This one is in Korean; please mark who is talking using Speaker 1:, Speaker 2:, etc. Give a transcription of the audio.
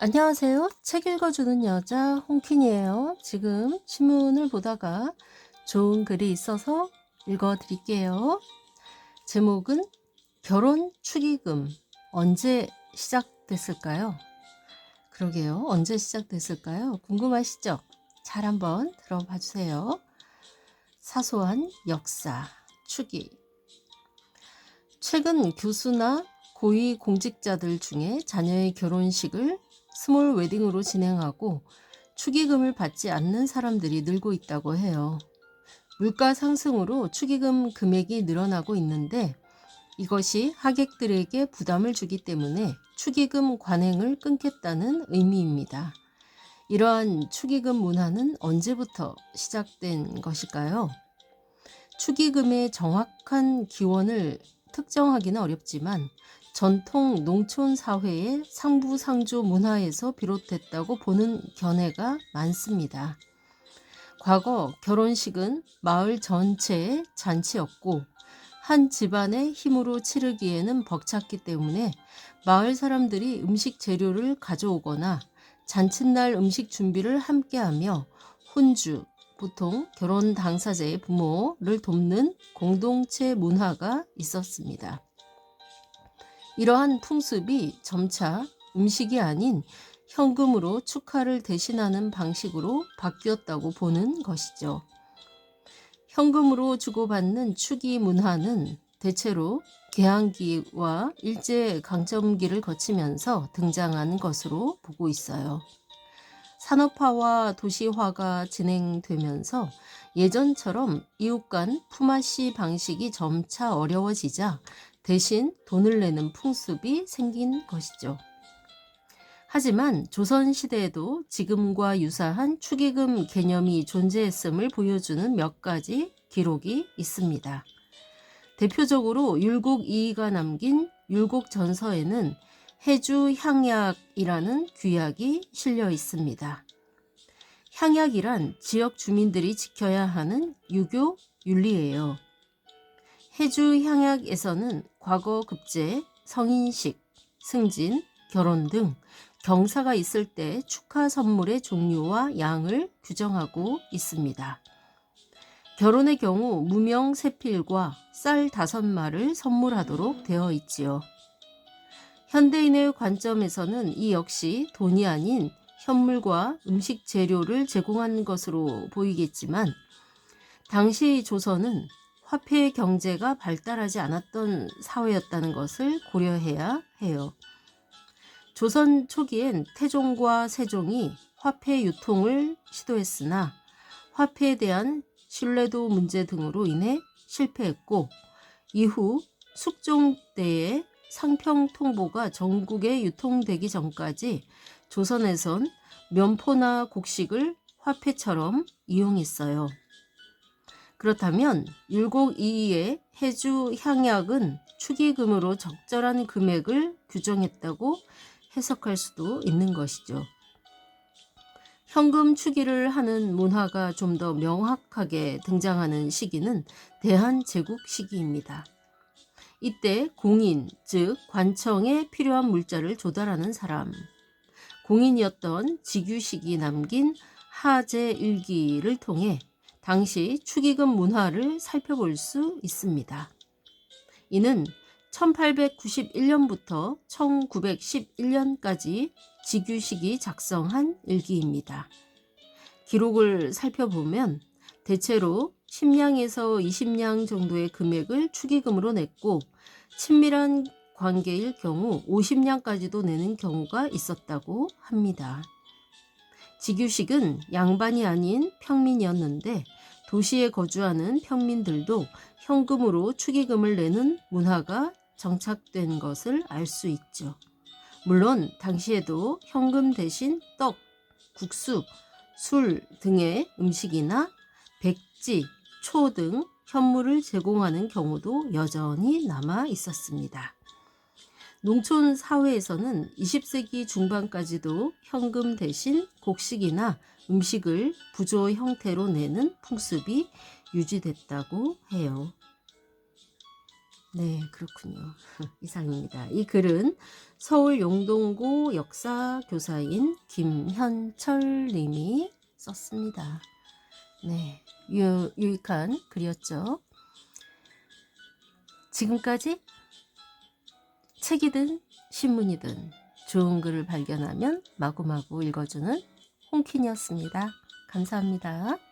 Speaker 1: 안녕하세요. 책 읽어주는 여자 홍킨이에요. 지금 신문을 보다가 좋은 글이 있어서 읽어드릴게요. 제목은 결혼 축의금 언제 시작됐을까요? 그러게요. 언제 시작됐을까요? 궁금하시죠? 잘 한번 들어봐 주세요. 사소한 역사 축의. 최근 교수나 고위 공직자들 중에 자녀의 결혼식을 스몰 웨딩으로 진행하고 축의금을 받지 않는 사람들이 늘고 있다고 해요. 물가 상승으로 축의금 금액이 늘어나고 있는데 이것이 하객들에게 부담을 주기 때문에 축의금 관행을 끊겠다는 의미입니다. 이러한 축의금 문화는 언제부터 시작된 것일까요? 축의금의 정확한 기원을 특정하기는 어렵지만 전통 농촌 사회의 상부상조 문화에서 비롯됐다고 보는 견해가 많습니다. 과거 결혼식은 마을 전체의 잔치였고 한 집안의 힘으로 치르기에는 벅찼기 때문에 마을 사람들이 음식 재료를 가져오거나 잔칫날 음식 준비를 함께하며 혼주, 보통 결혼 당사자의 부모를 돕는 공동체 문화가 있었습니다. 이러한 풍습이 점차 음식이 아닌 현금으로 축하를 대신하는 방식으로 바뀌었다고 보는 것이죠. 현금으로 주고받는 축의 문화는 대체로 개항기와 일제강점기를 거치면서 등장한 것으로 보고 있어요. 산업화와 도시화가 진행되면서 예전처럼 이웃 간 품앗이 방식이 점차 어려워지자 대신 돈을 내는 풍습이 생긴 것이죠. 하지만 조선시대에도 지금과 유사한 축의금 개념이 존재했음을 보여주는 몇 가지 기록이 있습니다. 대표적으로 율곡이이가 남긴 율곡전서에는 해주향약이라는 규약이 실려 있습니다. 향약이란 지역 주민들이 지켜야 하는 유교 윤리예요. 해주향약에서는 과거 급제, 성인식, 승진, 결혼 등 경사가 있을 때 축하 선물의 종류와 양을 규정하고 있습니다. 결혼의 경우 무명 세필과 쌀 5마를 선물하도록 되어 있지요. 현대인의 관점에서는 이 역시 돈이 아닌 현물과 음식 재료를 제공한 것으로 보이겠지만 당시 조선은 화폐 경제가 발달하지 않았던 사회였다는 것을 고려해야 해요. 조선 초기엔 태종과 세종이 화폐 유통을 시도했으나 화폐에 대한 신뢰도 문제 등으로 인해 실패했고 이후 숙종 때에 상평 통보가 전국에 유통되기 전까지 조선에선 면포나 곡식을 화폐처럼 이용했어요. 그렇다면 율곡이이의 해주 향약은 축의금으로 적절한 금액을 규정했다고 해석할 수도 있는 것이죠. 현금 축의를 하는 문화가 좀 더 명확하게 등장하는 시기는 대한제국 시기입니다. 이때 공인, 즉 관청에 필요한 물자를 조달하는 사람, 공인이었던 직유식이 남긴 하제일기를 통해 당시 축의금 문화를 살펴볼 수 있습니다. 이는 1891년부터 1911년까지 직유식이 작성한 일기입니다. 기록을 살펴보면 대체로 10냥에서 20냥 정도의 금액을 축의금으로 냈고 친밀한 관계일 경우 50냥까지도 내는 경우가 있었다고 합니다. 직유식은 양반이 아닌 평민이었는데 도시에 거주하는 평민들도 현금으로 축의금을 내는 문화가 정착된 것을 알 수 있죠. 물론 당시에도 현금 대신 떡, 국수, 술 등의 음식이나 백지, 초 등 현물을 제공하는 경우도 여전히 남아 있었습니다. 농촌 사회에서는 20세기 중반까지도 현금 대신 곡식이나 음식을 부조 형태로 내는 풍습이 유지됐다고 해요. 네, 그렇군요. 이상입니다. 이 글은 서울 용동고 역사 교사인 김현철 님이 썼습니다. 네, 유익한 글이었죠. 지금까지 책이든 신문이든 좋은 글을 발견하면 마구마구 읽어주는 홍킨이었습니다. 감사합니다.